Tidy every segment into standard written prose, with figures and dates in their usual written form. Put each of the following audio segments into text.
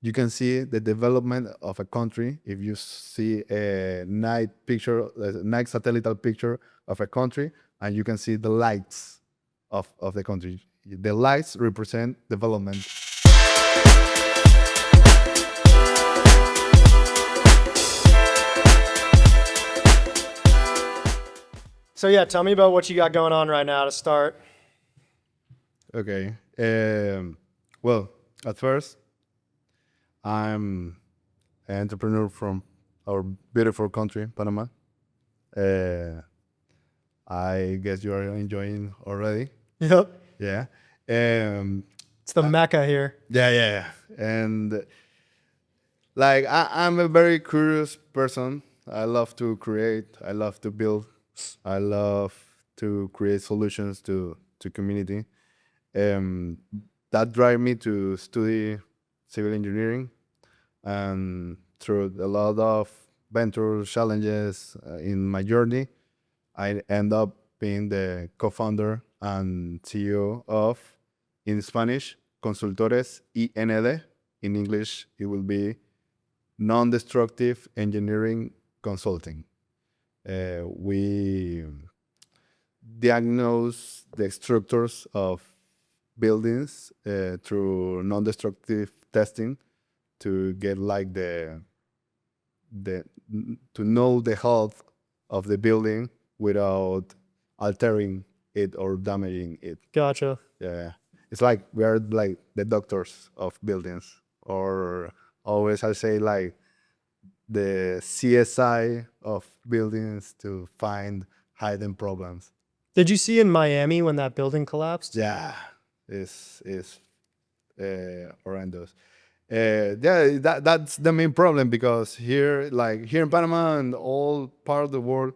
you can see the development of a country. If you see a night satellite picture of a country, and you can see the lights of the country. The lights represent development. So yeah, tell me about what you got going on right now to start. Okay. Well, at first, I'm an entrepreneur from our beautiful country, Panama. Uh, I guess you are enjoying already. Yep. Yeah. Um, It's the Mecca here. yeah. And like, I'm a very curious person. I love to create. I love to build. I love to create solutions to community. Um, that drive me to study civil engineering, and through a lot of ventures, challenges in my journey, I end up being the co-founder and CEO of, in Spanish, Consultores IND. In English, it will be non-destructive engineering consulting. We diagnose the structures of buildings through non-destructive testing to get like the to know the health of the building without altering it or damaging it. Gotcha. Yeah, it's like we are like the doctors of buildings, or always I say like the CSI of buildings to find hidden problems. Did you see in Miami when that building collapsed? Yeah, is horrendous. Yeah, that's the main problem, because here, like here in Panama and all part of the world,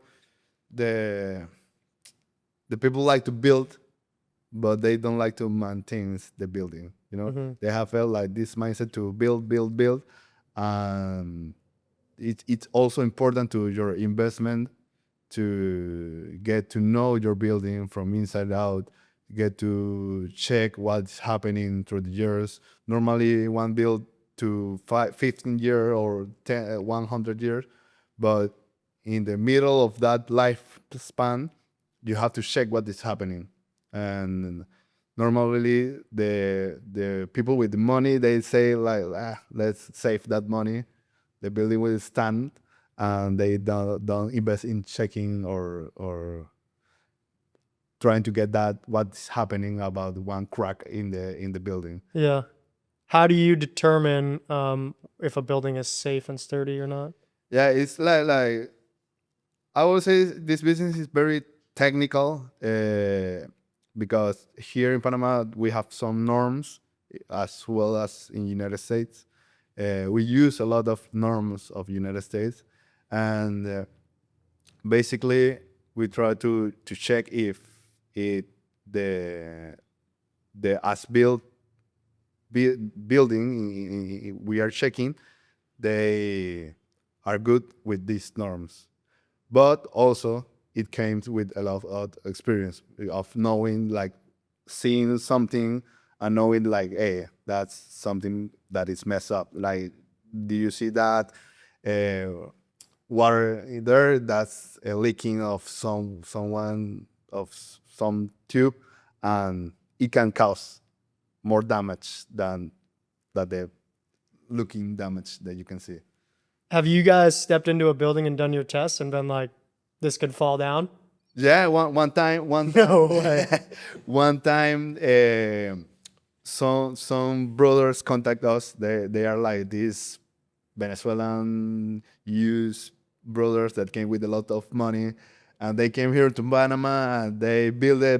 the the people like to build, but they don't like to maintain the building. You know, they have felt like this mindset to build. And it's also important to your investment to get to know your building from inside out, get to check what's happening through the years. Normally, one build to 15 years or 10, 100 years, but in the middle of that lifespan, you have to check what is happening. And normally, the people with the money, they say like, let's save that money. The building will stand, and they don't invest in checking or trying to get that what's happening about one crack in the building. Yeah. How do you determine if a building is safe and sturdy or not? Yeah, it's like I would say this business is very technical, because here in Panama we have some norms as well as in United States. We use a lot of norms of United States, and basically we try to check if it the as built building we are checking, they are good with these norms. But also it came with a lot of experience of knowing, like seeing something and knowing like, hey, that's something that is messed up. Like, do you see that water in there? That's a leaking of some tube, and it can cause more damage than the looking damage that you can see. Have you guys stepped into a building and done your tests and been like, this could fall down? Yeah, one time, No way. one time, some brothers contact us. They are like these Venezuelan youth brothers that came with a lot of money, and they came here to Panama, and they built a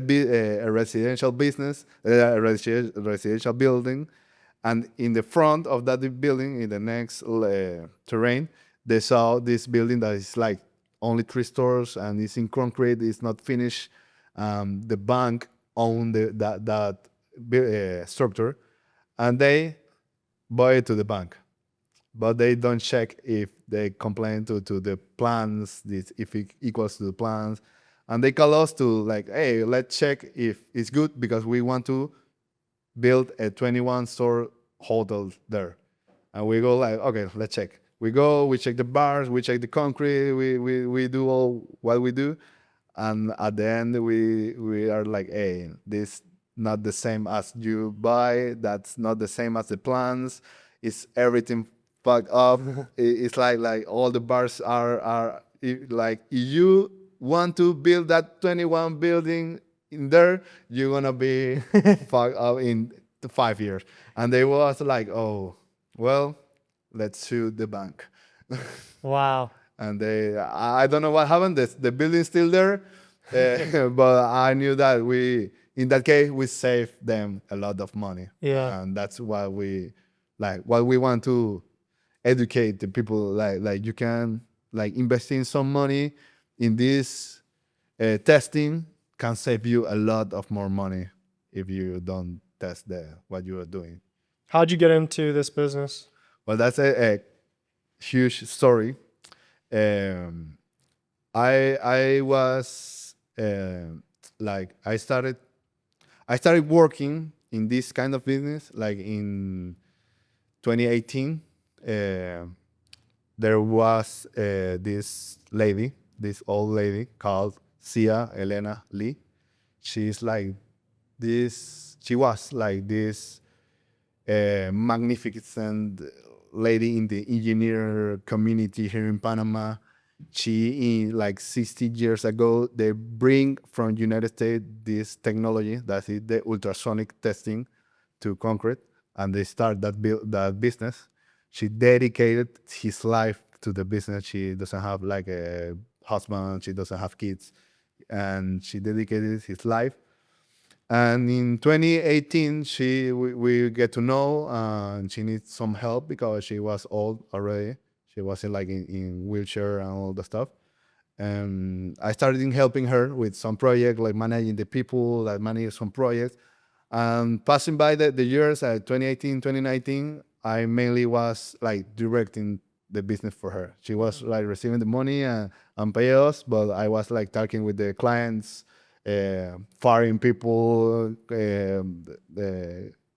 residential business, a residential building. And in the front of that building, in the next terrain, they saw this building that is like only 3 stores and it's in concrete. It's not finished. The bank owned that structure, and they buy it to the bank, but they don't check if they complain to the plans, if it equals to the plans, and they call us to like, hey, let's check if it's good, because we want to build a 21 store hotel there. and we go like, okay, let's check. We go, we check the bars, we check the concrete, we do all what we do, and at the end we are like, hey, this not the same as you buy. That's not the same as the plans. It's everything fucked up. It's like all the bars are like if you want to build that 21 building in there, you're gonna be fucked up in 5 years. And they was like, oh, well, let's sue the bank. Wow. And I don't know what happened. The building's still there, but I knew that in that case, we saved them a lot of money, Yeah. and that's why what we want to educate the people. Like you can investing some money in this testing can save you a lot of more money if you don't test what you are doing. How'd you get into this business? Well, that's a huge story. Um, I was like I started working in this kind of business like in 2018. There was this old lady called Sia Elena Lee. She's like this. She was like this magnificent lady in the engineer community here in Panama. She, in like 60 years ago, they bring from United States this technology that is the ultrasonic testing to concrete, and they start that business. She dedicated his life to the business. She doesn't have like a husband. She doesn't have kids, and she dedicated his life. And in 2018, we get to know, and she needs some help because she was old already. She was in wheelchair and all the stuff. And I started in helping her with some project, like managing the people, like managing some projects. And passing by the years, 2018, 2019, I mainly was like directing the business for her. She was like receiving the money and pay us, but I was like talking with the clients, firing people,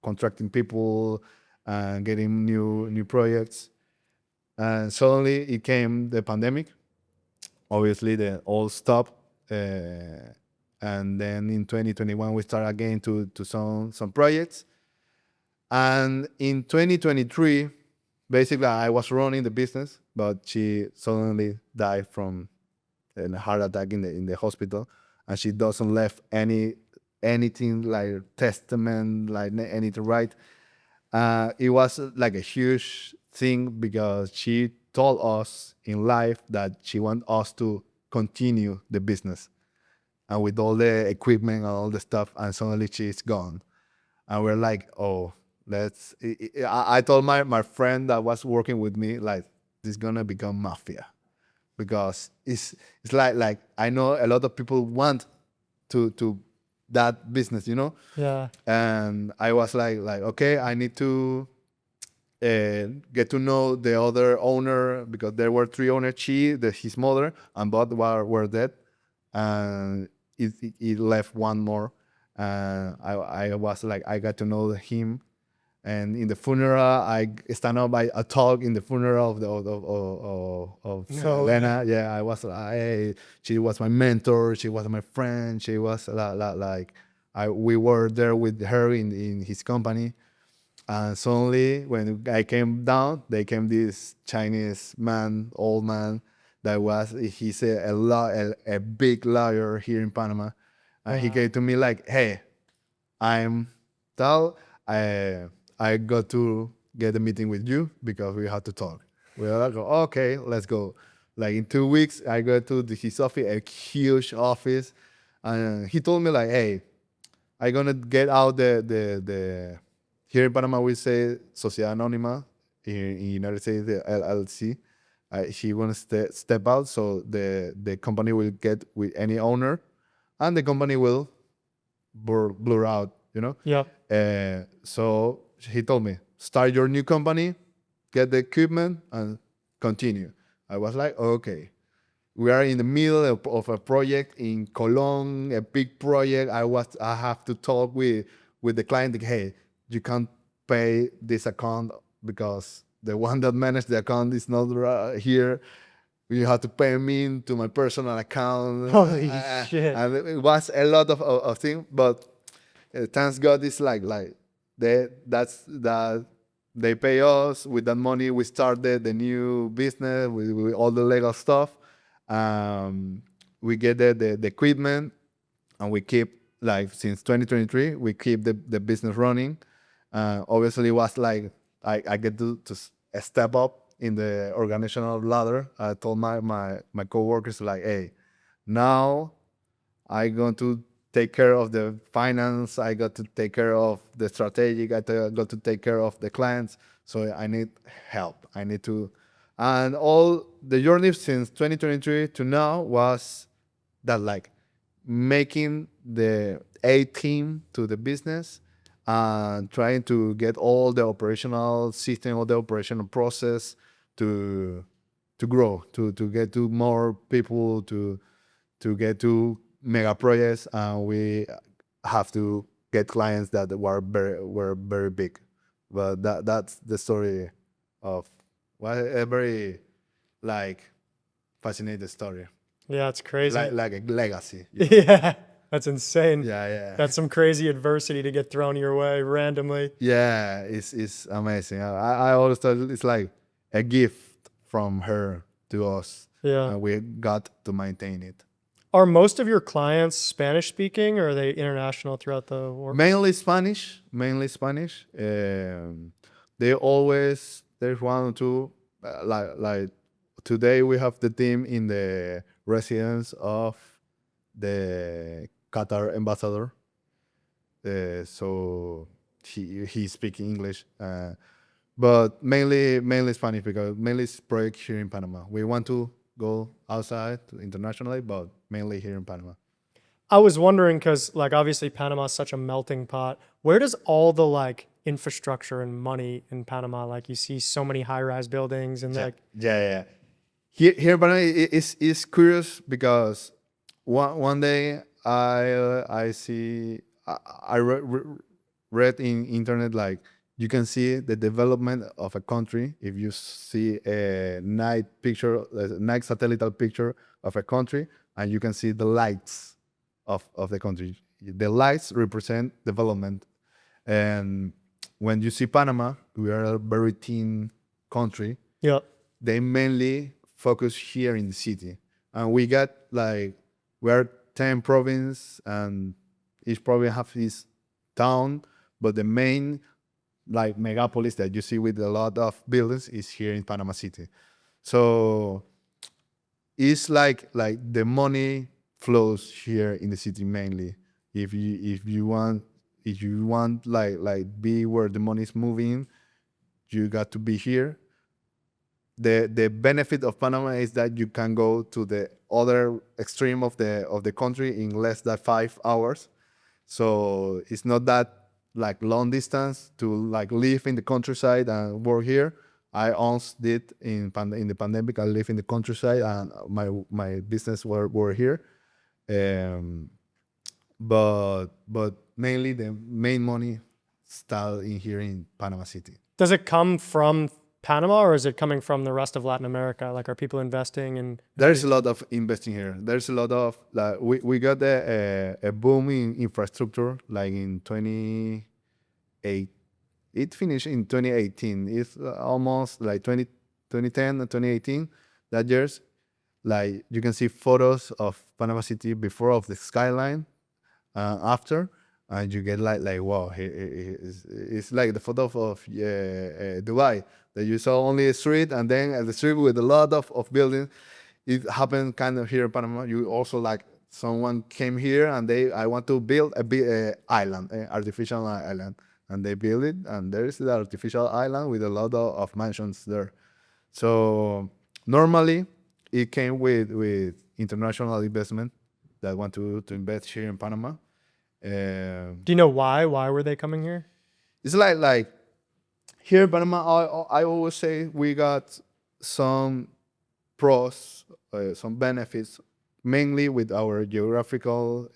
contracting people, and getting new projects. And suddenly it came the pandemic. Obviously, the all stopped. And then in 2021, we started again to some projects. And in 2023, basically, I was running the business, but she suddenly died from a heart attack in the hospital, and she doesn't left anything like testament, like anything right. It was like a huge thing because she told us in life that she want us to continue the business, and with all the equipment and all the stuff, and suddenly she's gone, and we're like, oh, I told my friend that was working with me, like, this is gonna become mafia because it's like I know a lot of people want to that business, Yeah. and I was like okay, I need to get to know the other owner because there were three owners, his mother, and both were dead, and it left one more. I was like, I got to know him, and in the funeral, I stand up. I talk in the funeral of No. Lena. Yeah, I was like, hey, she was my mentor. She was my friend. She was like, we were there with her in his company. And suddenly, when I came down, they came this Chinese man, old man, he's a big lawyer here in Panama. And he Wow. came to me like, hey, I'm Tal. I got to get a meeting with you because we had to talk. We were like, okay, let's go. Like in 2 weeks, I go to his office, a huge office, and he told me like, hey, I'm gonna get out the here in Panama we say Sociedad Anónima. In United States the LLC. He wanna step out, so the company will get with any owner, and the company will blur out. Yep. So he told me, start your new company, get the equipment, and continue. I was like, okay. We are in the middle of a project in Cologne, a big project. I have to talk with the client. Like, hey, you can't pay this account because the one that managed the account is not here. You have to pay me to my personal account. Holy shit. And it was a lot of things, but thanks God it's like that they pay us with that money. We started the new business with all the legal stuff. Um, we get the equipment, and we keep like since 2023 we keep the business running. Obviously, it was like I get to step up in the organizational ladder. I told my coworkers like, hey, now I going to take care of the finance. I got to take care of the strategic. Got to take care of the clients. So I need help. I need to, and all the journey since 2023 to now was that like making the A team to the business and trying to get all the operational system, all the operational process to grow, to get to more people, to get to mega projects, and we have to get clients that were very big. But that's the story of a very like fascinating story, Yeah, it's crazy. like a legacy. Yeah, that's insane. Yeah, yeah. That's some crazy adversity to get thrown your way randomly. Yeah, it's amazing. I always thought it's like a gift from her to us, Yeah. and we got to maintain it. Are most of your clients Spanish speaking, or are they international throughout the world? Mainly Spanish, mainly Spanish. They always there's one or two like today we have the team in the residence of the Qatar ambassador. So he's speaking English, but mainly Spanish because mainly it's project here in Panama. We want to go outside internationally, but mainly here in Panama. I was wondering because, like, obviously Panama is such a melting pot. Where does all the like infrastructure and money in Panama? Like, you see so many high-rise buildings and like, Yeah. Here in Panama is curious because one day I see I read in internet like you can see the development of a country if you see a night satellite picture of a country, and you can see the lights of the country. The lights represent development, and when you see Panama, we are a very thin country. yeah, They mainly focus here in the city, and we got like we're 10 province, and each province have its town, but the main like megapolis that you see with a lot of buildings is here in Panama City. So it's like the money flows here in the city mainly. If you want like be where the money is moving, you got to be here. The benefit of Panama is that you can go to the other extreme of the country in less than 5 hours. So it's not that like long distance to like live in the countryside and work here. I once did in the pandemic. I live in the countryside and my business were here. Um, but mainly the main money style in here in Panama City. does it come from Panama or is it coming from the rest of Latin America? Like, are people investing in? There's a lot of investing here. There's a lot of like we got a boom in infrastructure like in 28. It finished in 2018. It's almost like 2010 and 2018 that years. Like you can see photos of Panama City before of the skyline, after, and you get like wow, it's like the photo of Dubai that you saw only a street and then the street with a lot of buildings. It happened kind of here in Panama. You also like someone came here and I want to build a big island, artificial island, and they build it, and there is the artificial island with a lot of mansions there. So normally it came with international investment that want to invest here in Panama. Do you know why? Why were they coming here? It's like here in Panama. I always say we got some pros, some benefits, mainly with our geographical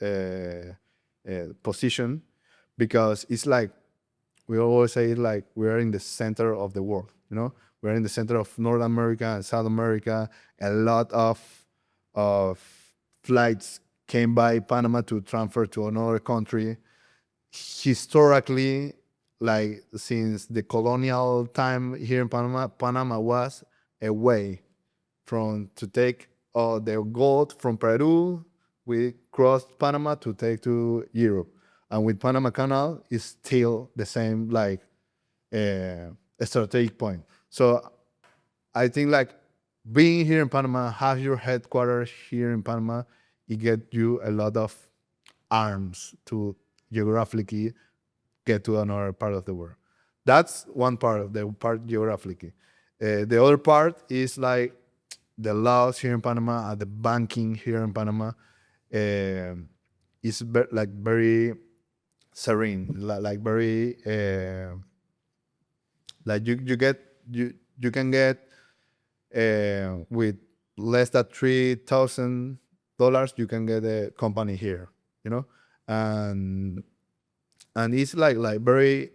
position, because it's like we always say like we're in the center of the world. we're in the center of North America and South America. A lot of flights came by Panama to transfer to another country. Historically, like since the colonial time here in Panama, Panama was a way from to take the gold from Peru. We crossed Panama to take to Europe, and with Panama Canal, it's still the same like a strategic point. So I think like being here in Panama, have your headquarters here in Panama, it get you a lot of arms to geographically get to another part of the world. That's one part of the part geographically. The other part is like the laws here in Panama and the banking here in Panama is like very serene, like very like you can get with less than $3,000 you can get a company here, you know, and it's like very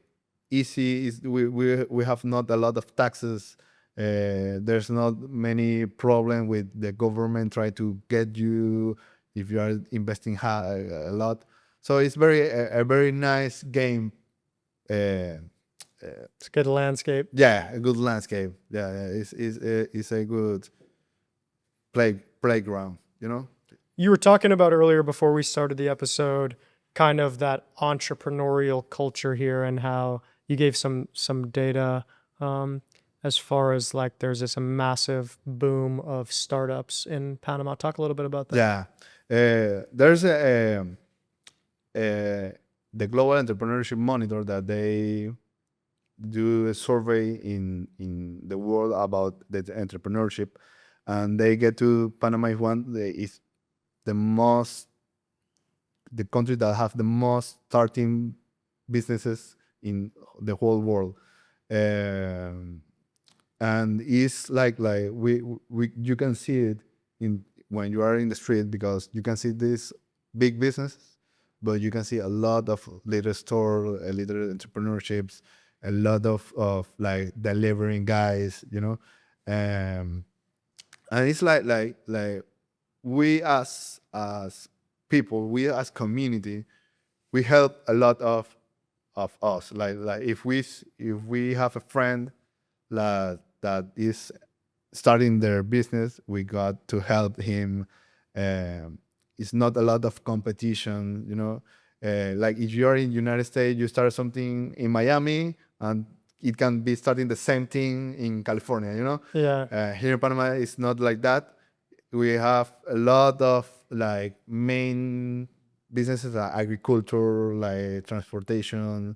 easy. Is we have not a lot of taxes. There's not many problem with the government try to get you if you are investing a lot. So it's a very nice game. It's a good landscape. Yeah, a good landscape. Yeah, it's a good playground. You know. You were talking about earlier before we started the episode, kind of that entrepreneurial culture here and how you gave some data as far as like there's this massive boom of startups in Panama. Talk a little bit about that. Yeah, there's the Global Entrepreneurship Monitor that they do a survey in the world about the entrepreneurship, and they get to Panama is the country that have the most starting businesses in the whole world. And it's like we you can see it in when you are in the street, because you can see this big business, but you can see a lot of little store, a little entrepreneurships, a lot of like delivering guys, you know. And it's like we as people, we as community, we help a lot of us. Like if we have a friend that is starting their business, we got to help him. It's not a lot of competition, you know. Like if you're in United States, you start something in Miami, and it can be starting the same thing in California, you know. Yeah. Here in Panama, it's not like that. We have a lot of like main businesses like agriculture, like transportation.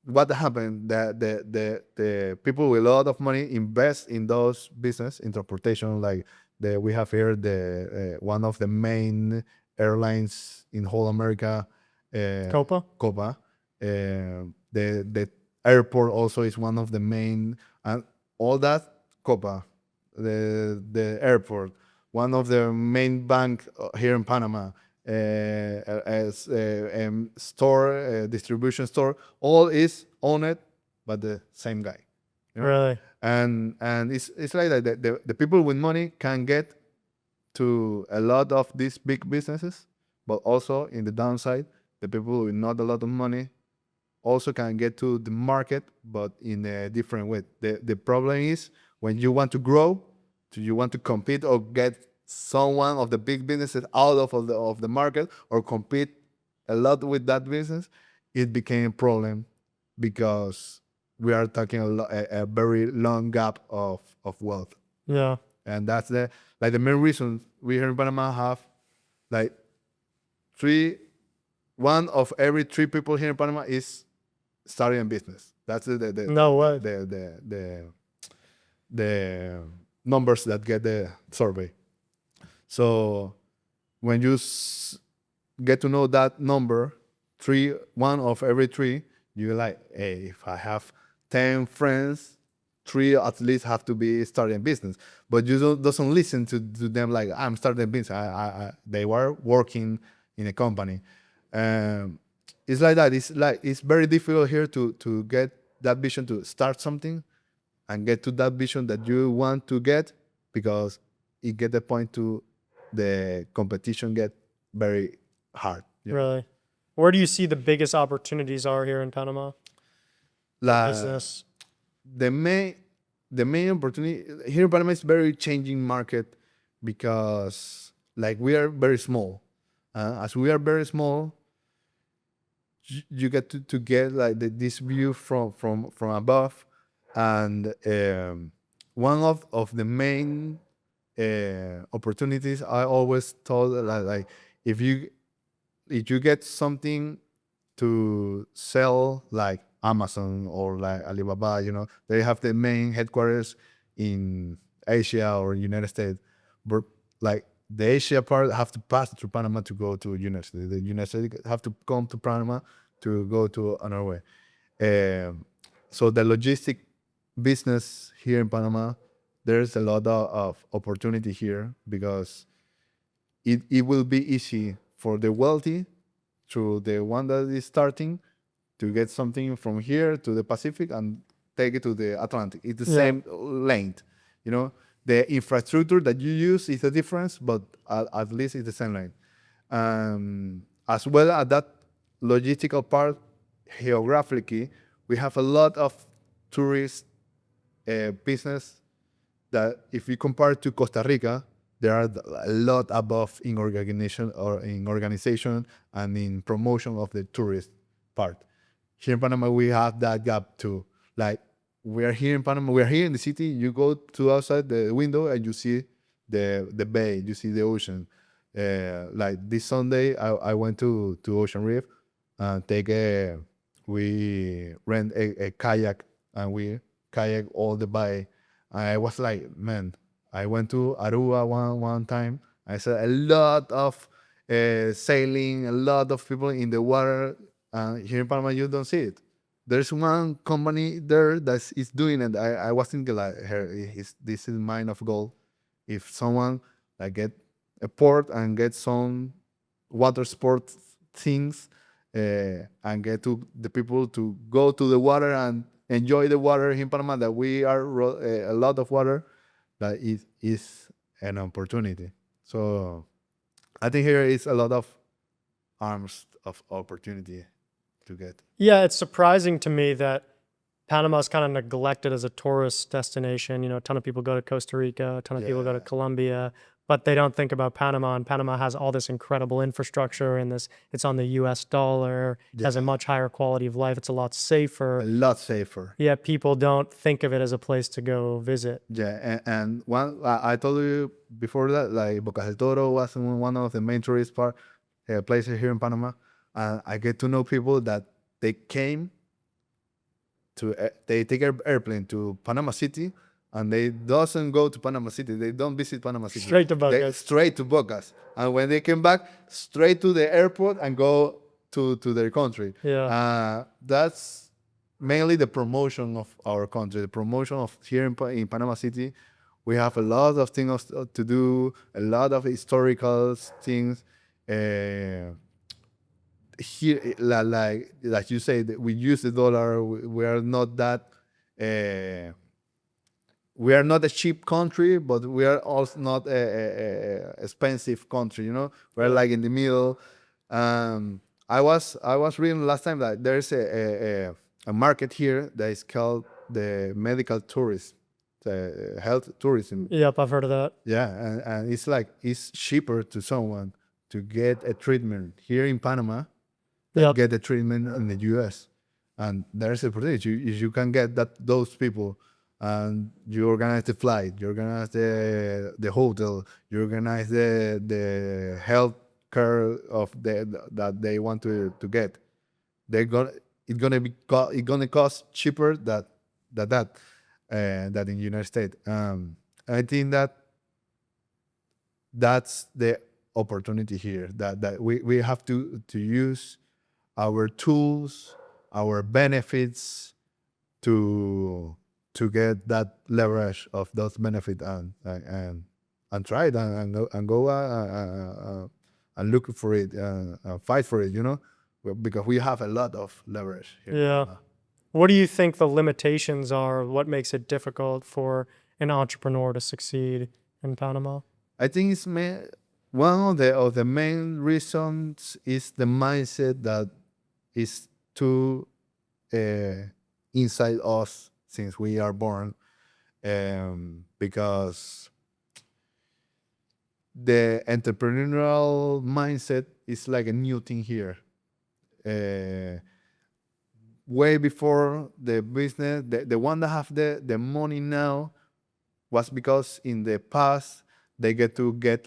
What happened that the people with a lot of money invest in those business in transportation, like we have here the one of the main airlines in whole America, Copa. The airport also is one of the main, and all that Copa, the airport, one of the main bank here in Panama, as store, distribution store, all is owned by the same guy. You know? Really? And it's like that. The people with money can get to a lot of these big businesses, but also in the downside, the people with not a lot of money also can get to the market, but in a different way. The problem is when you want to grow, you want to compete or get someone of the big businesses out of the market or compete a lot with that business, it became a problem because we are talking a very long gap of wealth. Yeah. And that's the main reason we here in Panama have like one of every three people here in Panama is starting a business. That's No way. the numbers that get the survey. So when you get to know that number, one of every three, you're like, hey, if I have 10 friends, 3 at least have to be starting a business. But you doesn't listen to them like, I'm starting a business. They were working in a company. It's like that. It's very difficult here to get that vision to start something, and get to that vision that you want to get, because it get the point to the competition get very hard. You know? Really? Where do you see the biggest opportunities are here in Panama? Business. The main opportunity here in Panama is very changing market, because like we are very small. As we are very small, you get to get like this view from above, and one of the main opportunities I always told, like if you get something to sell, like Amazon or like Alibaba, they have the main headquarters in Asia or United States, but like the Asia part have to pass through Panama to go to United States. The United States have to come to Panama to go to another way. So the logistic business here in Panama, there's a lot of opportunity here, because it will be easy for the wealthy, through the one that is starting, to get something from here to the Pacific and take it to the Atlantic. It's the same length, The infrastructure that you use is a difference, but at least it's the same length. As well as that logistical part, geographically, we have a lot of tourist business that, if you compare to Costa Rica, there are a lot above in organization and in promotion of the tourist part. Here in Panama, we have that gap too. Like, we are here in Panama, we are here in the city. You go to outside the window and you see the bay, you see the ocean. Like this Sunday, I went to Ocean Reef and we rent a kayak, and we kayak all the bay. I was like, man, I went to Aruba one time. I saw a lot of sailing, a lot of people in the water. Here in Panama, you don't see it. There's one company there that is doing it. I was thinking like, this is mine of gold. If someone like get a port and get some water sports things, and get to the people to go to the water and enjoy the water in Panama, that we are a lot of water, that is an opportunity. So I think here is a lot of arms of opportunity to get. Yeah, it's surprising to me that Panama is kind of neglected as a tourist destination. A ton of people go to Costa Rica, a ton of people go to Colombia, but they don't think about Panama. And Panama has all this incredible infrastructure, and it's on the US dollar. It has a much higher quality of life. It's a lot safer. A lot safer. Yeah, people don't think of it as a place to go visit. Yeah, and one I told you before that, like Boca del Toro was one of the main tourist places here in Panama, and I get to know people that they came to they take an airplane to Panama City, and they doesn't go to Panama City. They don't visit Panama City. Straight to Bocas. Straight to Bocas. And when they came back, straight to the airport and go to their country. Yeah. That's mainly the promotion of our country, the promotion of here in Panama City. We have a lot of things to do, a lot of historical things. Here, like you say, we use the dollar. We are not that. We are not a cheap country, but we are also not a expensive country. We're like in the middle. I was reading last time that there's a market here that is called the medical tourism, the health tourism. Yep, I've heard of that. Yeah, and it's cheaper to someone to get a treatment here in Panama than get a treatment in the US. And there's a opportunity. You can get those people, and you organize the flight, you organize the hotel, you organize the health care that they want to get. It's gonna cost cheaper than in United States. I think that's the opportunity here, that we have to use our tools, our benefits to get that leverage of those benefits, and try it and go and look for it, fight for it, because we have a lot of leverage here. Yeah. What do you think the limitations are? What makes it difficult for an entrepreneur to succeed in Panama? I think one of the main reasons is the mindset that is too inside us since we are born, because the entrepreneurial mindset is like a new thing here. Uh, Way before the business, the one that have the money now was because in the past they get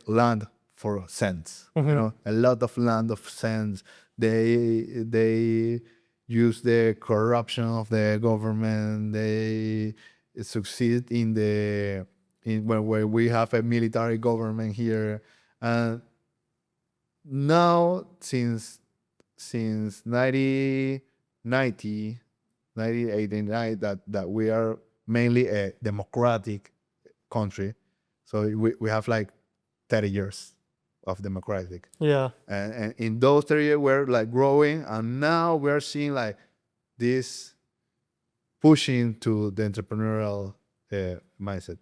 land for cents. You know, a lot of land of cents. They use the corruption of the government. They succeed in where we have a military government here, and now since 1990, 1989, that we are mainly a democratic country. So we have like 30 years of democratic. Yeah. And in those 30 years, we're like growing. And now we're seeing like this pushing to the entrepreneurial mindset.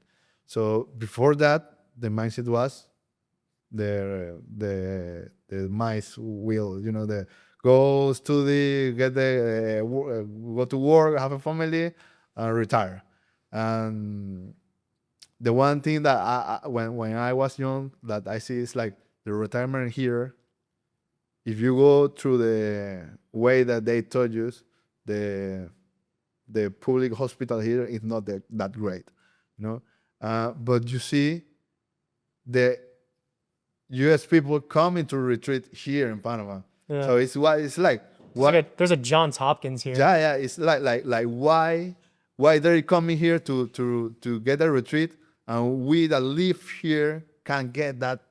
So before that, the mindset was the mice wheel, you know, the go study, get go to work, have a family, and retire. And the one thing that when I was young that I see is like the retirement here. If you go through the way that they told you, the the public hospital here is not that great, you know. But you see the U.S. people coming to retreat here in Panama. Yeah. So it's like It's what? like there's a Johns Hopkins here. Yeah. It's like why they're coming here to get a retreat, and we that live here can get that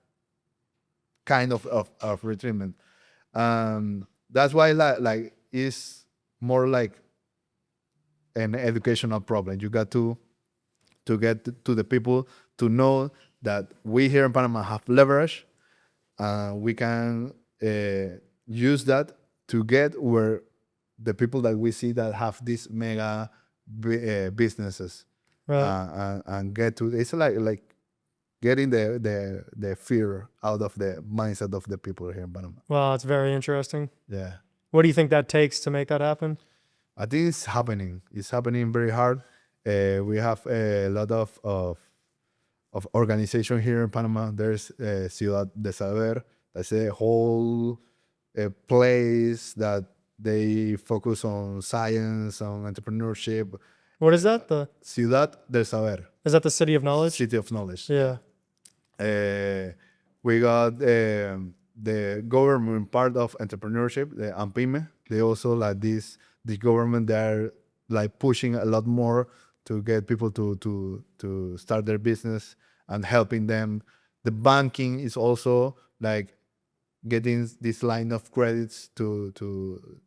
kind of retreatment. That's why like it's more like an educational problem. You got to get to the people to know that we here in Panama have leverage. We can use that to get where the people that we see that have these mega businesses, Right. and get to it's like getting the fear out of the mindset of the people here in Panama. Wow, it's very interesting. Yeah, What do you think that takes to make that happen? I think it's happening. It's happening very hard. We have a lot of organization here in Panama. There's Ciudad de Saber. That's a whole place that they focus on science, on entrepreneurship. What is that? The Ciudad del Saber, is that the city of knowledge? city of knowledge. Yeah. We got the government part of entrepreneurship, the AMPIME. They also like the government. They're like pushing a lot more to get people to start their business and helping them. The banking is also like getting this line of credits to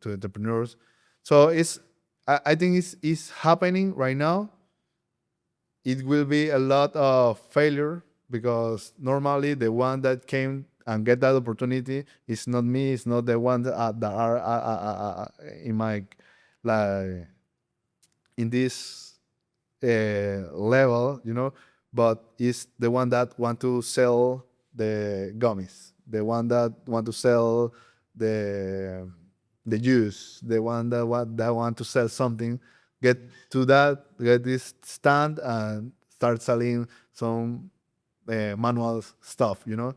entrepreneurs. So I think it's happening right now. It will be a lot of failure because normally the one that came and get that opportunity is not me. It's not the one that are in my like in this level, you know. But it's the one that want to sell the gummies, the one that want to sell the juice, the one that want to sell something, get to that, get this stand and start selling some manual stuff, you know.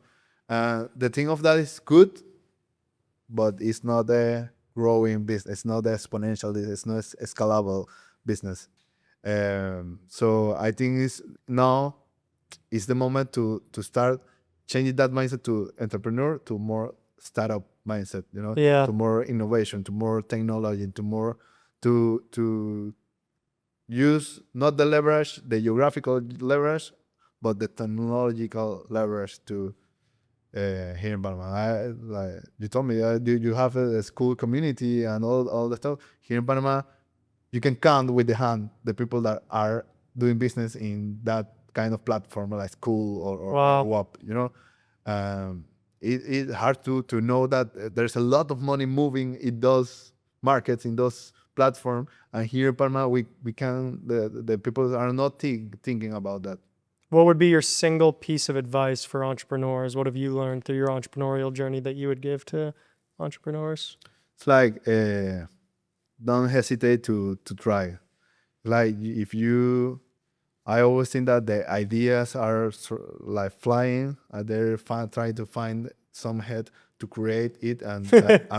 The thing of that is good, but it's not a growing business. It's not exponential. It's not a scalable business. So I think now is the moment to start changing that mindset to entrepreneur to more startup mindset, you know, Yeah. to more innovation, to more technology, to more to use not the leverage, the geographical leverage, but the technological leverage to here in Panama. Like you told me, you have a school community and all the stuff here in Panama. You can count with the hand the people that are doing business in that kind of platform like school or Wow. WAP, you know. It's hard to know that there's a lot of money moving in those markets, in those platform. And here in Panama, we can the people are not thinking about that. What would be your single piece of advice for entrepreneurs? What have you learned through your entrepreneurial journey that you would give to entrepreneurs? It's like don't hesitate to try. Like if you, I always think that the ideas are like flying, and they're trying to find some head to create it and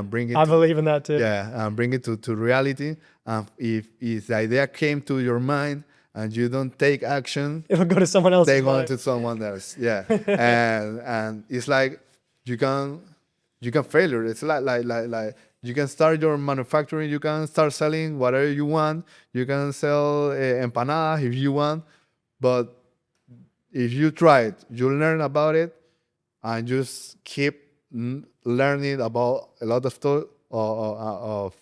bring it. I believe in that too. Yeah, and bring it to reality. And if the idea came to your mind and you don't take action, It'll go to someone else. they go to someone else. Yeah, and it's like you can failure. It's like you can start your manufacturing. You can start selling whatever you want. You can sell empanadas if you want, but if you try it, you learn about it, and just keep learning about a lot of of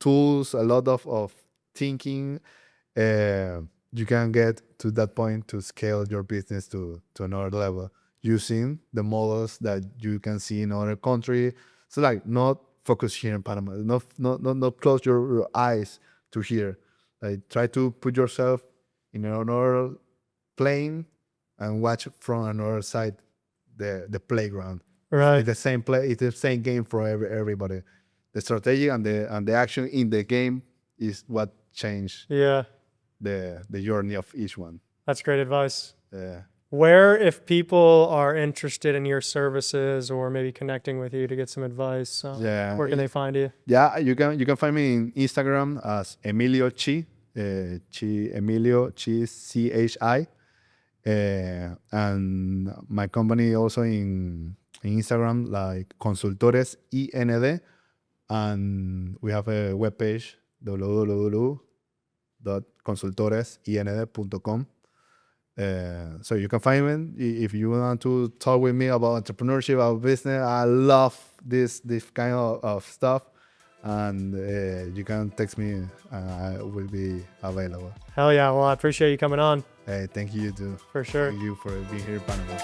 tools, a lot of thinking. You can get to that point to scale your business to another level using the models that you can see in other country. So like not focus here in Panama, not close your eyes to here. Like try to put yourself in another plane and watch from another side the playground. Right. It's the same play. It's the same game for everybody. The strategy and the action in the game is what changed Yeah. the journey of each one. That's great advice. Yeah. Where, if people are interested in your services or maybe connecting with you to get some advice, where can they find you? Yeah, you can find me in Instagram as Emilio Chi, Emilio Chi CHI, and my company also in Instagram like Consultores IND, and we have a webpage www.consultoresind.com. So you can find me if you want to talk with me about entrepreneurship, about business. I love this kind of stuff, and you can text me and I will be available. Hell yeah. Well, I appreciate you coming on. Hey, thank you too. For sure. Thank you for being here in Panama.